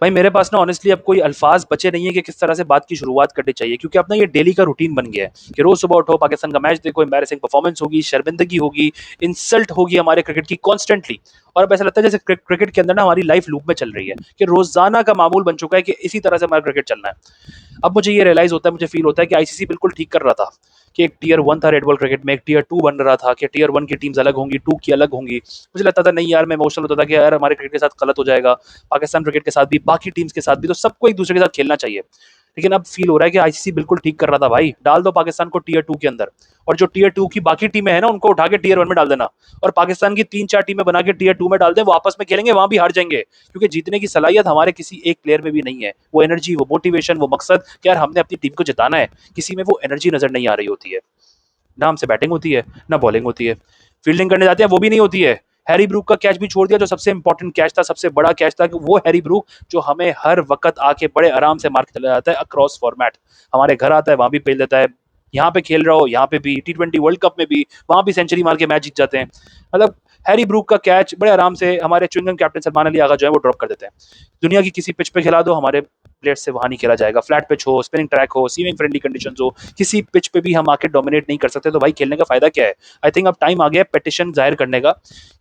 भाई मेरे पास ना ऑनेस्टली अब कोई अल्फाज बचे नहीं है कि किस तरह से बात की शुरुआत करनी चाहिए, क्योंकि अपना ये डेली का रूटीन बन गया है कि रोज सुबह उठो, पाकिस्तान का मैच देखो, एम्बैरेसिंग परफॉर्मेंस होगी, शर्मिंदगी होगी, इंसल्ट होगी हमारे क्रिकेट की कॉन्स्टेंटली। और अब ऐसा लगता है जैसे क्रिकेट के अंदर ना हमारी लाइफ लूप में चल रही है, कि रोजाना का मामूल बन चुका है कि इसी तरह से हमारा क्रिकेट चलना है। अब मुझे ये रियलाइज होता है, मुझे फील होता है कि आईसीसी बिल्कुल ठीक कर रहा था कि एक टीयर वन था रेड बॉल क्रिकेट में, एक टीयर टू बन रहा था कि टीयर वन की टीम्स अलग होंगी, टू की अलग होंगी। मुझे लगता था नहीं यार, मैं इमोशनल होता था कि यार हमारे क्रिकेट के साथ गलत हो जाएगा, पाकिस्तान क्रिकेट के साथ भी, बाकी टीम्स के साथ भी, तो सबको एक दूसरे के साथ खेलना चाहिए। लेकिन अब फील हो रहा है कि आईसीसी बिल्कुल ठीक कर रहा था भाई, डाल दो पाकिस्तान को टीयर टू के अंदर, और जो टीयर टू की बाकी टीमें हैं ना उनको उठा के टीयर वन में डाल देना, और पाकिस्तान की तीन चार टीमें बना के टीयर टू में डाल दें, वो आपस में खेलेंगे, वहां भी हार जाएंगे, क्योंकि जीतने की सलाहियत हमारे किसी एक प्लेयर में भी नहीं है। वो एनर्जी, वो मोटिवेशन, वो मकसद कि यार हमने अपनी टीम को जिताना है, किसी में वो एनर्जी नजर नहीं आ रही होती है। ना हमसे बैटिंग होती है, ना बॉलिंग होती है, फील्डिंग करने जाते हैं वो भी नहीं होती है। हैरी ब्रूक का कैच भी छोड़ दिया, जो सबसे इंपॉर्टेंट कैच था, सबसे बड़ा कैच था, कि वो हैरी ब्रूक जो हमें हर वक्त आके बड़े आराम से मार के चला जाता है अक्रॉस फॉर्मेट, हमारे घर आता है वहां भी पेल देता है, यहाँ पे खेल रहा हो यहाँ पे भी, T20 वर्ल्ड कप में भी वहां भी सेंचुरी मार के मैच जीत जाते हैं। मतलब हैरी ब्रूक का कैच बड़े आराम से हमारे च्विंगम कैप्टन सलमान अली आगा जो है वो ड्रॉप कर देते हैं। दुनिया की किसी पिच पे खिला दो, हमारे प्लेयर्स से वहां नहीं खेला जाएगा, फ्लैट पिच हो, स्पिनिंग ट्रैक हो, सीमिंग फ्रेंडली कंडीशन हो, किसी पिच पे भी हम आके डोमिनेट नहीं कर सकते, तो भाई खेलने का फायदा क्या है? आई थिंक अब टाइम आ गया पेटिशन जाहिर करने का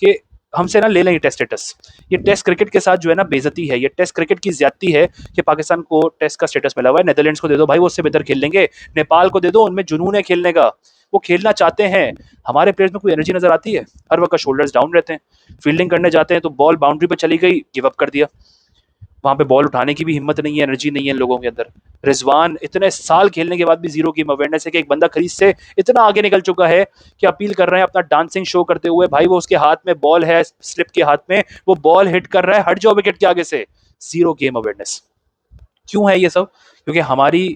कि हमसे ना ले लें ये टेस्ट स्टेटस। ये टेस्ट क्रिकेट के साथ जो है ना बेइज्जती है, ये टेस्ट क्रिकेट की ज्यादती है कि पाकिस्तान को टेस्ट का स्टेटस मिला हुआ है। नेदरलैंड्स को दे दो भाई, वो उससे बेहतर खेल लेंगे। नेपाल को दे दो, उनमें जुनून है खेलने का, वो खेलना चाहते हैं। हमारे प्लेयर्स में कोई एनर्जी नजर आती है? हर वक्त शोल्डर्स डाउन रहते हैं, फील्डिंग करने जाते हैं तो बॉल बाउंड्री पे चली गई, गिव अप कर दिया, वहां पे बॉल उठाने की भी हिम्मत नहीं है, एनर्जी नहीं है इन लोगों के अंदर। रिजवान इतने साल खेलने के बाद भी जीरो गेम अवेयरनेस है कि एक बंदा खरीद से इतना आगे निकल चुका है कि अपील कर रहे हैं अपना डांसिंग शो करते हुए, भाई वो उसके हाथ में बॉल है, स्लिप के हाथ में, वो बॉल हिट कर रहा है, हट जाओ विकेट के आगे से। Zero game awareness. क्यों है ये सब? क्योंकि हमारी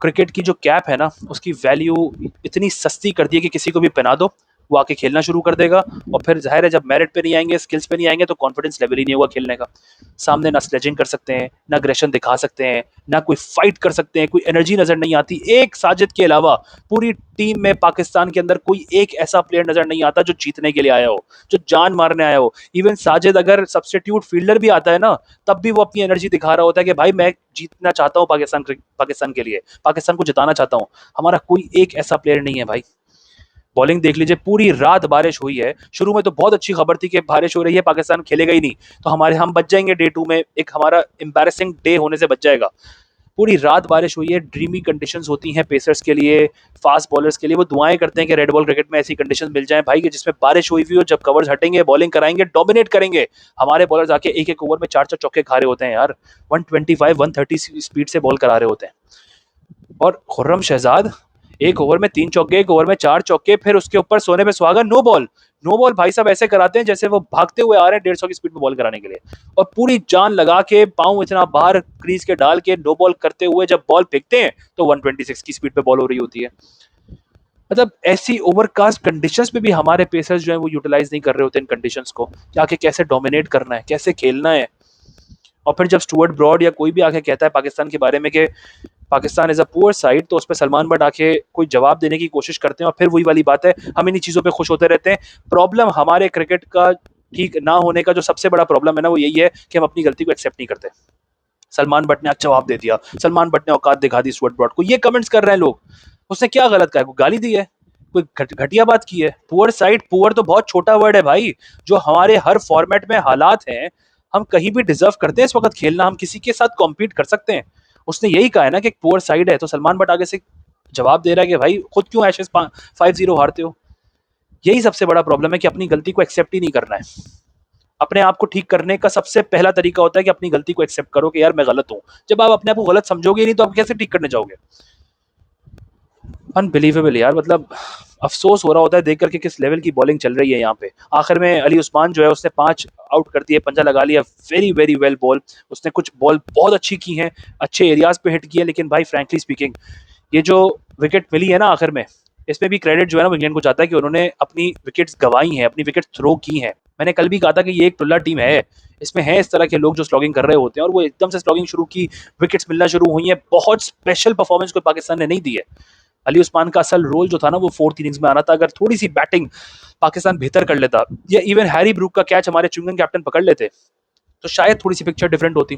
क्रिकेट की जो कैप है ना उसकी वैल्यू इतनी सस्ती कर दी है कि किसी को भी पहना दो, वो आके खेलना शुरू कर देगा, और फिर जाहिर है जब मेरिट पे नहीं आएंगे, स्किल्स पे नहीं आएंगे, तो कॉन्फिडेंस लेवल ही नहीं होगा खेलने का। सामने ना स्लेजिंग कर सकते हैं, ना अग्रेशन दिखा सकते हैं, ना कोई फाइट कर सकते हैं, कोई एनर्जी नजर नहीं आती। एक साजिद के अलावा पूरी टीम में पाकिस्तान के अंदर कोई एक ऐसा प्लेयर नजर नहीं आता जो जीतने के लिए आया हो, जो जान मारने आया हो। इवन साजिद अगर सब्स्टिट्यूट फील्डर भी आता है ना, तब भी वो अपनी एनर्जी दिखा रहा होता है कि भाई मैं जीतना चाहता हूँ पाकिस्तान के लिए, पाकिस्तान को जिताना चाहता हूँ। हमारा कोई एक ऐसा प्लेयर नहीं है भाई। बॉलिंग देख लीजिए, पूरी रात बारिश हुई है। शुरू में तो बहुत अच्छी खबर थी कि बारिश हो रही है, पाकिस्तान खेलेगा ही नहीं, तो हम बच जाएंगे डे टू में, एक हमारा एम्बैरेसिंग डे होने से बच जाएगा। पूरी रात बारिश हुई है, ड्रीमी कंडीशंस होती हैं पेसर्स के लिए, फास्ट बॉलर्स के लिए। वो दुआएं करते हैं कि रेड बॉल क्रिकेट में ऐसी कंडीशंस मिल जाएं भाई कि जिसमें बारिश हुई हुई हो, जब कवर्स हटेंगे बॉलिंग कराएंगे, डोमिनेट करेंगे। हमारे बॉलर्स आके एक एक ओवर में चार चार चौके खा रहे होते हैं यार, 125 130 स्पीड से बॉल करा रहे होते हैं। और खुर्रम शहजाद एक ओवर में तीन चौके, एक ओवर में चार चौके, फिर उसके ऊपर सोने पे सुहागा, नो बॉल। नो बॉल भाई साहब ऐसे कराते हैं जैसे वो भागते हुए आ रहे हैं 150 की स्पीड में बॉल कराने के लिए, और पूरी जान लगा के पांव इतना बाहर क्रीज के डाल के नो बॉल करते हुए जब बॉल फेंकते हैं तो 126 की स्पीड पे बॉल हो रही होती है। मतलब ऐसी ओवरकास्ट कंडीशंस पे भी हमारे पेसर्स जो है वो यूटिलाइज नहीं कर रहे होते इन कंडीशंस को, कि आके कैसे डोमिनेट करना है, कैसे खेलना है। और फिर जब स्टुअर्ट ब्रॉड या कोई भी आके कहता है पाकिस्तान के बारे में कि Pakistan is a poor side, तो उस पर सलमान बट आके कोई जवाब देने की कोशिश करते हैं, और फिर वही वाली बात है, हम इन्हीं चीजों पे खुश होते रहते हैं। प्रॉब्लम हमारे क्रिकेट का ठीक ना होने का जो सबसे बड़ा प्रॉब्लम है ना, वो यही है कि हम अपनी गलती को एक्सेप्ट नहीं करते। सलमान बट ने आज जवाब दे दिया, सलमान बट ने औकात दिखा दी स्टुअर्ट ब्रॉड को, ये कमेंट्स कर रहे हैं लोग। उसने क्या गलत कहा है? कोई गाली दी है? कोई घटिया बात की है? पुअर साइड, पुअर तो बहुत छोटा वर्ड है भाई। जो हमारे हर फॉर्मेट में हालात हैं, हम कहीं भी डिजर्व करते हैं इस वक्त खेलना, हम किसी के साथ कॉम्पीट कर सकते हैं। उसने यही कहा है ना कि एक पुअर साइड है, तो सलमान बट आगे से जवाब दे रहा है कि भाई खुद क्यों एशेज 5-0 हारते हो। यही सबसे बड़ा प्रॉब्लम है कि अपनी गलती को एक्सेप्ट ही नहीं करना है। अपने आप को ठीक करने का सबसे पहला तरीका होता है कि अपनी गलती को एक्सेप्ट करो कि यार मैं गलत हूं। जब आप अपने आप को गलत समझोगे नहीं तो आप कैसे ठीक करने जाओगे? अनबिलीवेबल यार, मतलब अफसोस हो रहा होता है देख करके किस लेवल की बॉलिंग चल रही है यहाँ पे। आखिर में अली उस्मान जो है उसने 5 आउट कर दिए, पंजा लगा लिया, वेरी वेरी वेल बॉल। उसने कुछ बॉल बहुत अच्छी की हैं, अच्छे एरियाज पे हिट किए, लेकिन भाई फ्रैंकली स्पीकिंग ये जो विकेट मिली है ना आखिर में, इसमें भी क्रेडिट जो है ना इंग्लैंड को जाता है कि उन्होंने अपनी विकेट्स गंवाई हैं, अपनी विकेट थ्रो की हैं। मैंने कल भी कहा था कि ये एक टुल्ला टीम है, इसमें है इस तरह के लोग जो स्लॉगिंग कर रहे होते हैं, और वो एकदम से स्लॉगिंग शुरू की, विकेट्स मिलना शुरू हुई हैं। बहुत स्पेशल परफॉर्मेंस कोई पाकिस्तान ने नहीं दी है। अली उस्मान का असल रोल जो था ना वो फोर्थ इनिंग्स में आना था। अगर थोड़ी सी बैटिंग पाकिस्तान बेहतर कर लेता, या इवन हैरी ब्रूक का कैच हमारे चुंगन कैप्टन पकड़ लेते, तो शायद थोड़ी सी पिक्चर डिफरेंट होती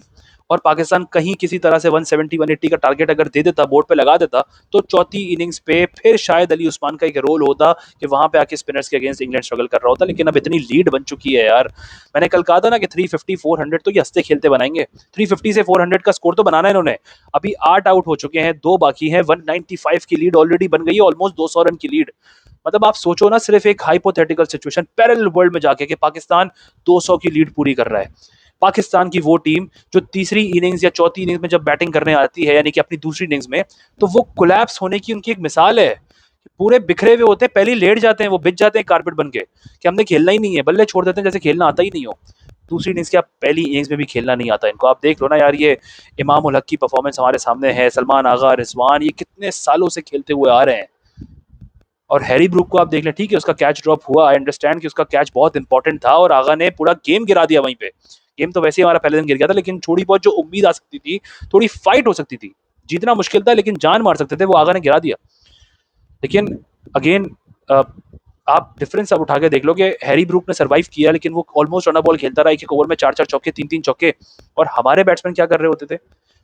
और पाकिस्तान कहीं किसी तरह से 170 180 का टारगेट अगर दे देता, बोर्ड पे लगा देता, तो चौथी इनिंग्स पे फिर शायद अली उस्मान का एक रोल होता कि वहां पे आके स्पिनर्स के अगेंस्ट इंग्लैंड स्ट्रगल कर रहा होता। लेकिन अब इतनी लीड बन चुकी है यार। मैंने कल कहा था ना कि 350 400 तो ये हंसते खेलते बनाएंगे। 350 से 400 का स्कोर तो बनाना है इन्होंने। अभी 8 आउट हो चुके हैं, 2 बाकी हैं, 195 की लीड ऑलरेडी बन गई है, ऑलमोस्ट 200 रन की लीड। मतलब आप सोचो ना, सिर्फ एक हाइपोथेटिकल सिचुएशन पैरेलल वर्ल्ड में जाके कि पाकिस्तान 200 की लीड पूरी कर रहा है। पाकिस्तान की वो टीम जो तीसरी इनिंग्स या चौथी इनिंग्स में जब बैटिंग करने आती है, यानी कि अपनी दूसरी इनिंग्स में, तो वो कोलैप्स होने की उनकी एक मिसाल है। पूरे बिखरे हुए होते हैं, पहले लेट जाते हैं, वो बिछ जाते हैं कारपेट बन के कि हमने खेलना ही नहीं है, बल्ले छोड़ देते हैं जैसे खेलना आता ही नहीं हो। दूसरी इनिंग्स क्या, पहली इनिंग्स में भी खेलना नहीं आता इनको। आप देख लो ना यार, ये इमाम उल हक की परफॉर्मेंस हमारे सामने है, सलमान आगा, रिजवान, ये कितने सालों से खेलते हुए आ रहे हैं। और हैरी ब्रूक को आप देख लें, ठीक है उसका कैच ड्रॉप हुआ, आई अंडरस्टैंड कि उसका कैच बहुत इंपॉर्टेंट था और आगा ने पूरा गेम गिरा दिया वहीं पे। गेम तो वैसे ही हमारा पहले दिन गिर गया था, लेकिन थोड़ी बहुत जो उम्मीद आ सकती थी, थोड़ी फाइट हो सकती थी, जीतना मुश्किल था लेकिन जान मार सकते थे, वो आगा ने गिरा दिया। लेकिन अगेन आप डिफरेंस अब उठा के देख लो कि हैरी ब्रूक ने सर्वाइव किया, लेकिन वो ऑलमोस्ट रन बॉल खेलता रहा, एक ओवर में 4 4 चौके, 3 3 चौके। और हमारे बैट्समैन क्या कर रहे होते थे,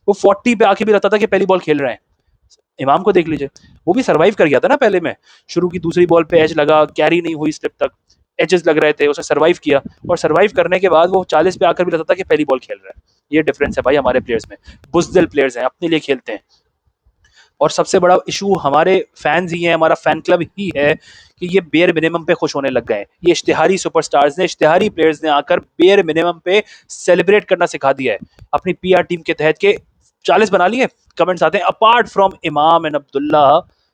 वो 40 पे आके भी रहता था कि पहली बॉल खेल रहे हैं। इमाम को देख लीजिए, वो भी सर्वाइव कर गया था ना पहले में। शुरू की दूसरी बॉल पे एज लगा, कैरी नहीं हुई स्लिप तक, एजेस लग रहे थे, उसने सर्वाइव किया। और सर्वाइव करने के बाद वो 40 पे आकर भी रहता था कि पहली बॉल खेल रहा है। ये डिफरेंस है भाई हमारे प्लेयर्स में। बुजदिल प्लेयर्स हैं, अपने लिए खेलते हैं। और सबसे बड़ा इशू हमारे फैंस ही है, हमारा फैन क्लब ही है कि ये बेयर मिनिमम पे खुश होने लग गए हैं। ये इश्तिहारी सुपरस्टार्स ने, इश्तिहारी प्लेयर्स ने आकर बेयर मिनिमम पे सेलिब्रेट करना सिखा दिया है। अपनी पीआर टीम के तहत के 40 बना लिए। कमेंट्स आते हैं apart from Imam and Abdullah,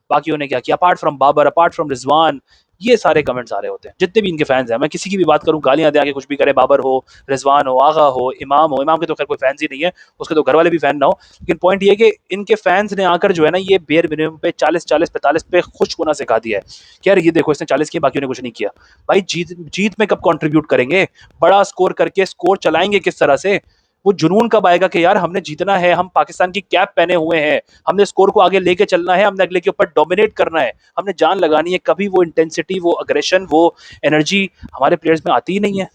बाकियों ने क्या किया, apart from Babar, apart from Rizwan, ये सारे कमेंट्स आ रहे होते हैं जितने भी इनके फैंस हैं। मैं किसी की भी बात करूं, गालियां दे आके कुछ भी करे, बाबर हो, रिजवान हो, आगा हो, इमाम हो। इमाम के तो खैर कोई फैंस ही नहीं है, उसके तो घर वाले भी फैन ना हो। लेकिन पॉइंट ये है कि इनके फैंस ने आकर जो है ना, ये बेयर मिनिमम पे 40 40 45 पे खुश होना सिखा दिया है कि यार ये देखो इसने 40 किया, बाकियों ने कुछ नहीं किया। भाई जीत जीत में कब कंट्रीब्यूट करेंगे, बड़ा स्कोर करके स्कोर चलाएंगे किस तरह से? वो जुनून कब आएगा कि यार हमने जीतना है, हम पाकिस्तान की कैप पहने हुए हैं, हमने स्कोर को आगे लेके चलना है, हमने अगले के ऊपर डोमिनेट करना है, हमने जान लगानी है। कभी वो इंटेंसिटी, वो अग्रेशन, वो एनर्जी हमारे प्लेयर्स में आती ही नहीं है।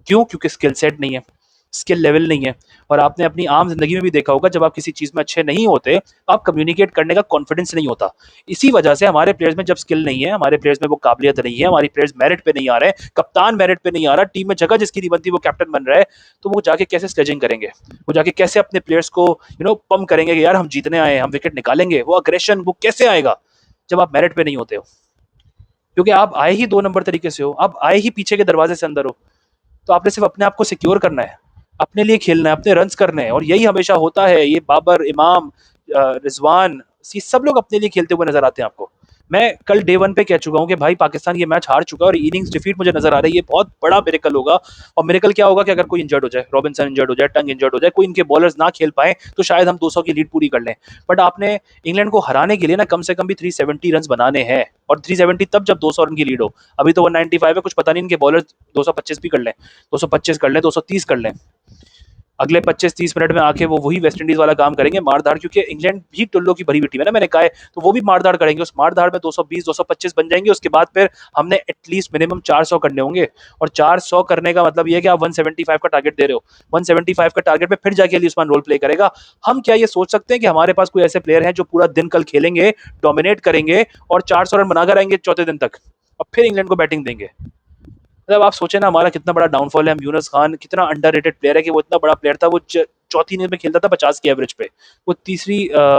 क्यों? क्योंकि स्किल सेट नहीं है, स्किल लेवल नहीं है। और आपने अपनी आम जिंदगी में भी देखा होगा, जब आप किसी चीज में अच्छे नहीं होते, आप कम्युनिकेट करने का कॉन्फिडेंस नहीं होता। इसी वजह से हमारे प्लेयर्स में जब स्किल नहीं है, हमारे प्लेयर्स में वो काबिलियत नहीं है, हमारे प्लेयर्स मेरिट पे नहीं आ रहे हैं, कप्तान मेरिट पे नहीं आ रहा, टीम में जगह जिसकी नहीं बनती वो कैप्टन बन रहा है, तो वो जाके कैसे स्लेजिंग करेंगे? वो जाके कैसे अपने प्लेयर्स को पंप करेंगे कि यार हम जीतने आए, हम विकेट निकालेंगे? वो अग्रेशन वो कैसे आएगा जब आप मेरिट पे नहीं होते हो? क्योंकि आप आए ही 2 नंबर तरीके से हो, आप आए ही पीछे के दरवाजे से अंदर हो। तो आपने सिर्फ अपने आप को सिक्योर करना है, अपने लिए खेलना है, अपने रन्स करने हैं। और यही हमेशा होता है। ये बाबर, इमाम, रिजवान, ये सब लोग अपने लिए खेलते हुए नजर आते हैं आपको। मैं कल डे 1 पे कह चुका हूं कि भाई पाकिस्तान ये मैच हार चुका है और इनिंग्स डिफीट मुझे नजर आ रही है। ये बहुत बड़ा मिरेकल होगा। और मिरेकल क्या होगा कि अगर कोई इंजर्ड हो जाए, रॉबिन्सन इंजर्ड हो जाए, टंग इंजर्ड हो जाए, कोई इनके बॉलर्स ना खेल पाए, तो शायद हम 200 की लीड पूरी कर लें। बट आपने इंग्लैंड को हराने के लिए ना कम से कम भी 370 रन बनाने हैं। और 370 तब जब 200 रन की लीड हो। अभी तो 195 है, कुछ पता नहीं इनके बॉलर्स 225 भी कर लें, 225 कर लें, 230 कर लें। अगले 25-30 मिनट में आके वो वही वेस्ट इंडीज वाला काम करेंगे, मारधाड़। क्योंकि इंग्लैंड भी टुल्लो की भरी हुई टीम है ना, मैंने कहा है, तो वो भी मारधाड़ करेंगे। उस मारधाड़ में 220 225 बन जाएंगे। उसके बाद फिर हमने एटलीस्ट मिनिमम 400 करने होंगे। और 400 करने का मतलब ये है कि आप 175 का टारगेट दे रहे हो। 175 का टारगेट में फिर जाके अली उस्मान रोल प्ले करेगा। हम क्या ये सोच सकते हैं कि हमारे पास कोई ऐसे प्लेयर हैं जो पूरा दिन कल खेलेंगे, डोमिनेट करेंगे और 400 रन बनाकर आएंगे चौथे दिन तक, और फिर इंग्लैंड को बैटिंग देंगे? मतलब आप सोचे ना हमारा कितना बड़ा डाउनफॉल है। यूनुस खान कितना अंडररेटेड प्लेयर है कि वो इतना बड़ा प्लेयर था। वो चौथी इनिंग में खेलता था 50 की एवरेज पे। वो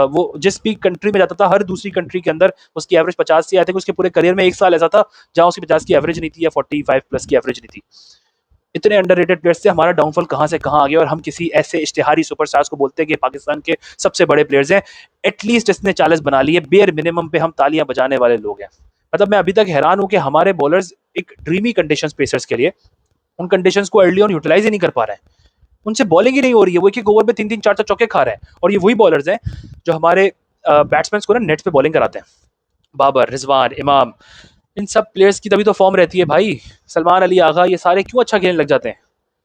वो जिस भी कंट्री में जाता था, हर दूसरी कंट्री के अंदर उसकी एवरेज 50 से आती थी। उसके पूरे करियर में एक साल ऐसा था जहां उसकी 50 की एवरेज नहीं थी या 45 प्लस की एवरेज नहीं थी। इतने अंडररेटेड प्लेयर्स से हमारा डाउनफॉल कहां से कहां आ गया। और हम किसी ऐसे इश्तिहारी सुपरस्टार्स को बोलते हैं कि पाकिस्तान के सबसे बड़े प्लेयर्स हैं। एटलीस्ट इसने 40 बना लिए, बेयर मिनिमम पे हम तालियां बजाने वाले लोग हैं। मतलब मैं अभी तक हैरान हूं कि हमारे बॉलर्स एक ड्रीमी कंडीशंस पेसर्स के लिए, उन कंडीशंस को अर्ली ऑन यूटिलाइज ही नहीं कर पा रहे हैं। उनसे बॉलिंग ही नहीं हो रही है। वो एक एक ओवर में 3 3 4 4 चौके खा रहे हैं। और ये वही बॉलर्स हैं जो हमारे बैट्समैन को ना नेट्स पे बॉलिंग कराते हैं। बाबर, रिजवान, इमाम, इन सब प्लेयर्स की तभी तो फॉर्म रहती है भाई। सलमान अली आगा, ये सारे क्यों अच्छा खेलने लग जाते हैं?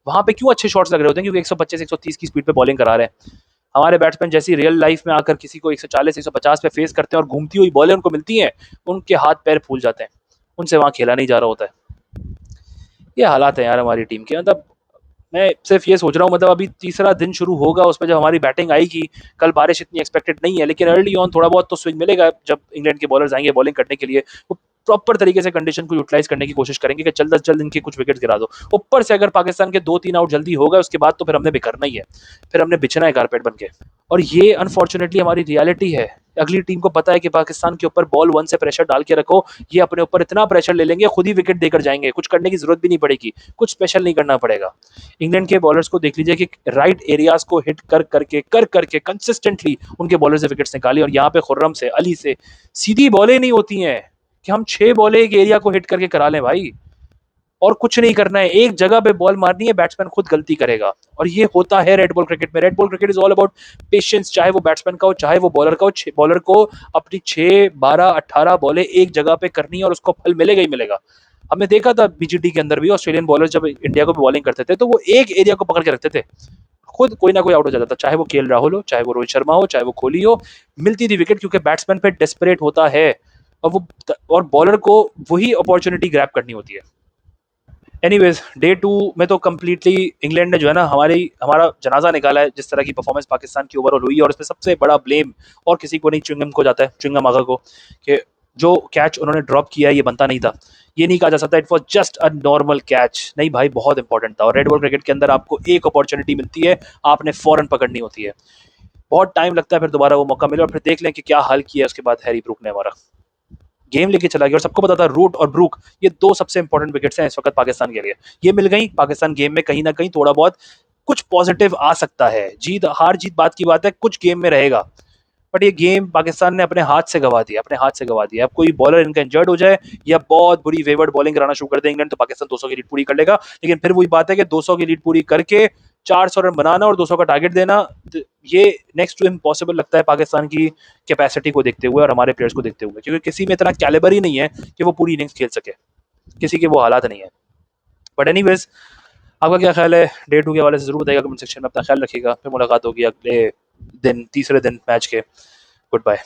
वहां पे क्यों अच्छे शॉट्स लग रहे होते हैं? क्योंकि 125 130 की स्पीड पे बॉलिंग करा रहे हैं। हमारे बैट्समैन जैसी रियल लाइफ में आकर किसी को 140 150 पे फेस करते हैं और घूमती हुई बॉलें उनको मिलती हैं, उनके हाथ पैर फूल जाते हैं। उनसे वहां खेला नहीं जा रहा होता है। ये हालात है यार हमारी टीम के। मतलब मैं सिर्फ ये सोच रहा हूँ, मतलब अभी तीसरा दिन शुरू होगा, उसमें जब हमारी बैटिंग आएगी, कल बारिश इतनी एक्सपेक्टेड नहीं है, लेकिन अर्ली ऑन थोड़ा बहुत तो स्विंग मिलेगा जब इंग्लैंड के बॉलर्स आएंगे बॉलिंग करने के लिए। वो प्रॉपर तरीके से कंडीशन को यूटिलाइज करने की कोशिश करेंगे कि जल्द से जल्द इनके कुछ विकेट गिरा दो। ऊपर से अगर पाकिस्तान के 2-3 आउट जल्दी हो गए, उसके बाद तो फिर हमने बिखरना ही है, फिर हमने बिछना है कारपेट बन के। और ये अनफॉर्चुनेटली हमारी रियलिटी है। अगली टीम को पता है कि पाकिस्तान के ऊपर बॉल वन से प्रेशर डाल के रखो, ये अपने ऊपर इतना प्रेशर ले लेंगे, खुद ही विकेट देकर जाएंगे, कुछ करने की जरूरत भी नहीं पड़ेगी, कुछ स्पेशल नहीं करना पड़ेगा। इंग्लैंड के बॉलर्स को देख लीजिए कि राइट एरियाज को हिट कर करके कंसिस्टेंटली उनके बॉलर से विकेट्स निकाली। और यहाँ पे खुर्रम से, अली से सीधी बॉलें नहीं होती हैं कि हम 6 बॉलें एक एरिया को हिट करके करा लें भाई, और कुछ नहीं करना है, एक जगह पे बॉल मारनी है, बैट्समैन खुद गलती करेगा। और ये होता है रेड बॉल क्रिकेट में। Red ball cricket is all about patience, चाहे वो बैट्समैन का हो चाहे वो बॉलर का हो। बॉलर को अपनी 6, 12, 18 बॉलें एक जगह पे करनी है और उसको फल मिलेगा ही मिलेगा। हमने देखा था बीजीटी के अंदर भी, ऑस्ट्रेलियन बॉलर जब इंडिया को बॉलिंग करते थे तो वो एक एरिया को पकड़ के रखते थे, खुद कोई ना कोई आउट हो जाता था, चाहे वो केएल राहुल हो, चाहे वो रोहित शर्मा हो, चाहे वो कोहली हो, मिलती थी विकेट, क्योंकि बैट्समैन पे डेस्परेट होता है और वो, और बॉलर को वही अपॉर्चुनिटी ग्रैब करनी होती है। एनीवेज डे 2 में तो कम्प्लीटली इंग्लैंड ने जो है ना हमारा जनाजा निकाला है, जिस तरह की परफॉर्मेंस पाकिस्तान की ओवरऑल हुई है। और इसमें सबसे बड़ा ब्लेम और किसी को नहीं, च्विंगम को जाता है, च्विंगम आगा को, कि जो कैच उन्होंने ड्रॉप किया है ये बनता नहीं था। ये नहीं कहा जा सकता it was just a normal catch, नहीं भाई बहुत इंपॉर्टेंट था। और रेड बॉल क्रिकेट के अंदर आपको एक अपॉर्चुनिटी मिलती है, आपने फौरन पकड़नी होती है, बहुत टाइम लगता है फिर दोबारा वो मौका मिले। और फिर देख लें कि क्या हाल किया उसके बाद हैरी ब्रूक ने हमारा, गेम लेके चला गया। और सबको पता था रूट और ब्रूक ये दो सबसे इंपॉर्टेंट विकेट्स हैं इस वक्त पाकिस्तान के लिए, ये मिल गई। पाकिस्तान गेम में कहीं ना कहीं थोड़ा बहुत कुछ पॉजिटिव आ सकता है, जीत हार जीत बात की बात है, कुछ गेम में रहेगा। बट ये गेम पाकिस्तान ने अपने हाथ से गवा दिया, अपने हाथ से गवा दिया। अब कोई बॉलर इनका इंजर्ड हो जाए या बहुत बुरी वेवर्ड बॉलिंग कराना शुरू कर दे इंग्लैंड, तो पाकिस्तान 200 की लीड पूरी कर लेगा। लेकिन फिर वही बात है कि 200 की लीड पूरी करके 400 रन बनाना और 200 का टारगेट देना, ये नेक्स्ट टू इम्पॉसिबल लगता है पाकिस्तान की कैपेसिटी को देखते हुए और हमारे प्लेयर्स को देखते हुए, क्योंकि किसी में इतना कैलिबर ही नहीं है कि वो पूरी इनिंग्स खेल सके, किसी के वो हालात नहीं है। बट एनीवेज, आपका क्या ख्याल है डे 2 के हवाले से जरूर बताइएगा कमेंट सेक्शन में। अपना ख्याल रखिएगा, फिर मुलाकात होगी अगले दिन, तीसरे दिन मैच के। Good bye.